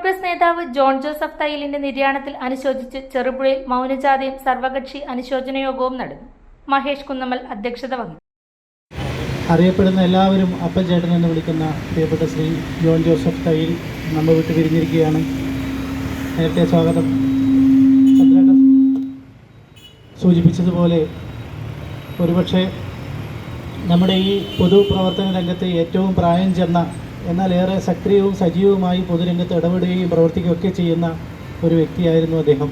കോൺഗ്രസ് നേതാവ് John Joseph തയ്യിലിന്റെ നിര്യാണത്തിൽ അനുശോചിച്ച് ചെറുപുഴയിൽ മൗനജാഥയും സർവകക്ഷി അനുശോചന യോഗവും നടന്നു. മഹേഷ് കുന്നമ്മൽ അധ്യക്ഷത വഹിച്ചു. അറിയപ്പെടുന്ന എല്ലാവരും അപ്പൻ ചേട്ടൻ എന്ന് വിളിക്കുന്ന പ്രിയപ്പെട്ട ശ്രീ ജോൺ ജോസഫ് തയ്യിൽ നമ്മൾ വിട്ട് പിരിഞ്ഞിരിക്കുകയാണ്. നേരത്തെ സ്വാഗതം സൂചിപ്പിച്ചതുപോലെ ഒരുപക്ഷെ നമ്മുടെ ഈ പൊതുപ്രവർത്തന രംഗത്ത് ഏറ്റവും പ്രായം ചെന്ന എന്നാൽ ഏറെ സക്രിയവും സജീവവുമായി പൊതുരംഗത്ത് ഇടപെടുകയും പ്രവർത്തിക്കുകയൊക്കെ ചെയ്യുന്ന ഒരു വ്യക്തിയായിരുന്നു അദ്ദേഹം.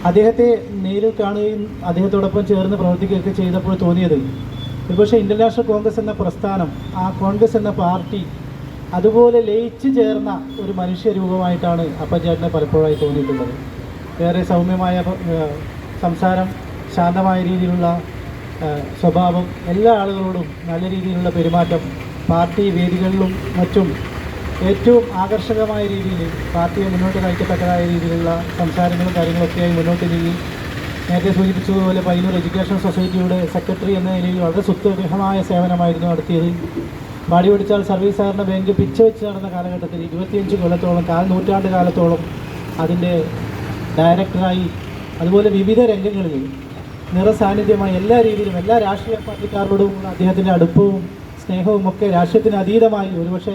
അദ്ദേഹത്തെ നേരിൽ കാണുകയും അദ്ദേഹത്തോടൊപ്പം ചേർന്ന് പ്രവർത്തിക്കുകയൊക്കെ ചെയ്തപ്പോൾ തോന്നിയത് ഒരുപക്ഷെ ഇന്റർനാഷണൽ കോൺഗ്രസ് എന്ന പ്രസ്ഥാനം, ആ കോൺഗ്രസ് എന്ന പാർട്ടി അതുപോലെ ലയിച്ചു ചേർന്ന ഒരു മനുഷ്യരൂപമായിട്ടാണ് അപ്പൻചേട്ടനെ പലപ്പോഴായി തോന്നിയിട്ടുള്ളത്. ഏറെ സൗമ്യമായ സംസാരം, ശാന്തമായ രീതിയിലുള്ള സ്വഭാവം, എല്ലാ ആളുകളോടും നല്ല രീതിയിലുള്ള പെരുമാറ്റം, പാർട്ടി വേദികളിലും മറ്റും ഏറ്റവും ആകർഷകമായ രീതിയിൽ പാർട്ടിയെ മുന്നോട്ട് നയിക്കത്തക്കതായ രീതിയിലുള്ള സംസാരങ്ങളും കാര്യങ്ങളൊക്കെയായി മുന്നോട്ട് നീങ്ങി. നേരത്തെ സൂചിപ്പിച്ചതുപോലെ പയ്യന്നൂർ എഡ്യൂക്കേഷൻ സൊസൈറ്റിയുടെ സെക്രട്ടറി എന്ന നിലയിൽ വളരെ സുത്യർഹമായ സേവനമായിരുന്നു നടത്തിയത്. പാടി പിടിച്ചാൽ സർവീസ് സഹകരണ ബാങ്ക് പിച്ച വെച്ച് നടന്ന കാലഘട്ടത്തിൽ 25 കൊല്ലത്തോളം, നൂറ്റാണ്ട് കാലത്തോളം അതിൻ്റെ ഡയറക്ടറായി, അതുപോലെ വിവിധ രംഗങ്ങളിൽ നിറസാന്നിധ്യമായി എല്ലാ രീതിയിലും എല്ലാ രാഷ്ട്രീയ പാർട്ടിക്കാരോടും അദ്ദേഹത്തിൻ്റെ അടുപ്പവും സ്നേഹവും ഒക്കെ രാഷ്ട്രീയത്തിന് അതീതമായി ഒരുപക്ഷെ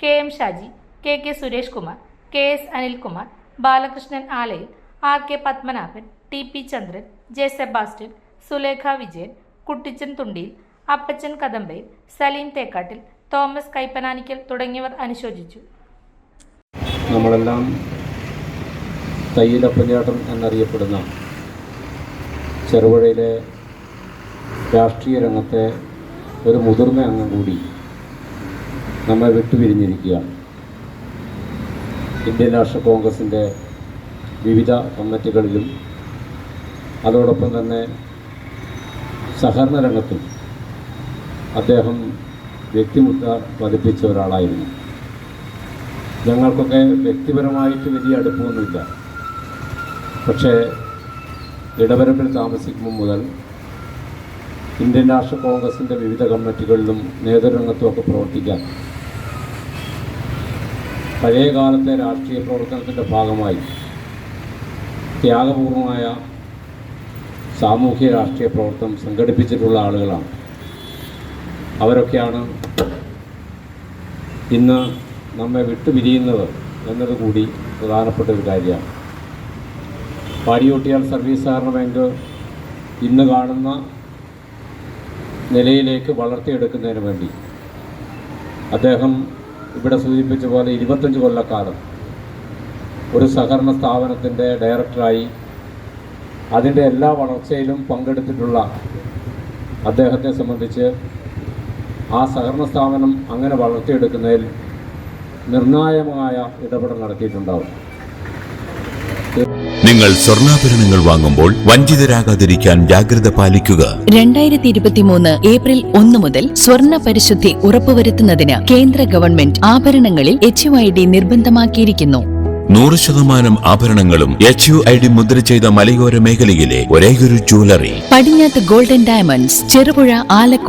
KM Shaji, KK Suresh Kumar, KS Anilkumar, Balakrishnan Alayil, RK Padmanabhan, TP Chandran, J Sebastian, Sulekha Vijayan, Kuttichan Thundiyil, Appachan Kadambayil, Saleem Thekkattil, Thomas Kaippananickal തുടങ്ങിയവർ അനുശോചിച്ചു. നമ്മളെല്ലാം തയ്യിലപ്പൻചേട്ടൻ എന്നറിയപ്പെടുന്ന ചെറുപുഴയിലെ രാഷ്ട്രീയ രംഗത്തെ ഒരു മുതിർന്ന അംഗം കൂടി നമ്മെ വിട്ടുപിരിഞ്ഞിരിക്കുകയാണ്. ഇന്ത്യൻ നാഷണൽ കോൺഗ്രസിൻ്റെ വിവിധ കമ്മിറ്റികളിലും അതോടൊപ്പം തന്നെ സഹകരണ രംഗത്തും അദ്ദേഹം വ്യക്തിമുദ്ര പതിപ്പിച്ച ഒരാളായിരുന്നു. ഞങ്ങൾക്കൊക്കെ വ്യക്തിപരമായിട്ട് വലിയ അടുപ്പമൊന്നുമില്ല. പക്ഷേ ഇടവരമ്പിൽ താമസിക്കുമ്പോൾ മുതൽ ഇന്ത്യൻ നാഷണൽ കോൺഗ്രസിൻ്റെ വിവിധ കമ്മിറ്റികളിലും നേതൃരംഗത്തുമൊക്കെ പ്രവർത്തിക്കാൻ പഴയകാലത്തെ രാഷ്ട്രീയ പ്രവർത്തനത്തിൻ്റെ ഭാഗമായി ത്യാഗപൂർവമായ സാമൂഹ്യ രാഷ്ട്രീയ പ്രവർത്തനം സംഘടിപ്പിച്ചിട്ടുള്ള ആളുകളാണ്. അവരൊക്കെയാണ് ഇന്ന് നമ്മെ വിട്ടുപിരിയുന്നത് എന്നതുകൂടി പ്രധാനപ്പെട്ട ഒരു കാര്യമാണ്. പാടിയോട്ടിയാൽ സർവീസ് സഹകരണ ബാങ്ക് ഇന്ന് കാണുന്ന നിലയിലേക്ക് വളർത്തിയെടുക്കുന്നതിന് വേണ്ടി അദ്ദേഹം ഇവിടെ സൂചിപ്പിച്ച പോലെ 25 കൊല്ലക്കാലം ഒരു സഹകരണ സ്ഥാപനത്തിൻ്റെ ഡയറക്ടറായി അതിൻ്റെ എല്ലാ വളർച്ചയിലും പങ്കെടുത്തിട്ടുള്ള അദ്ദേഹത്തെ സംബന്ധിച്ച് ആ സഹകരണ സ്ഥാപനം അങ്ങനെ വളർത്തിയെടുക്കുന്നതിൽ നിർണായകമായ ഇടപെടൽ നടത്തിയിട്ടുണ്ടാവും. നിങ്ങൾ സ്വർണ്ണാഭരണങ്ങൾ വാങ്ങുമ്പോൾ വഞ്ചിതരാകാതിരിക്കാൻ ജാഗ്രത പാലിക്കുക. 2023 ഏപ്രിൽ 1 മുതൽ സ്വർണ്ണ പരിശുദ്ധി ഉറപ്പുവരുത്തുന്നതിന് കേന്ദ്ര ഗവൺമെന്റ് ആഭരണങ്ങളിൽ HUID നിർബന്ധമാക്കിയിരിക്കുന്നു. 100% ആഭരണങ്ങളും HUID മുദ്ര ചെയ്ത മലയോര മേഖലയിലെ ഒരേയൊരു jewellery Padinjath golden diamonds, Cherupuzha, Alakode.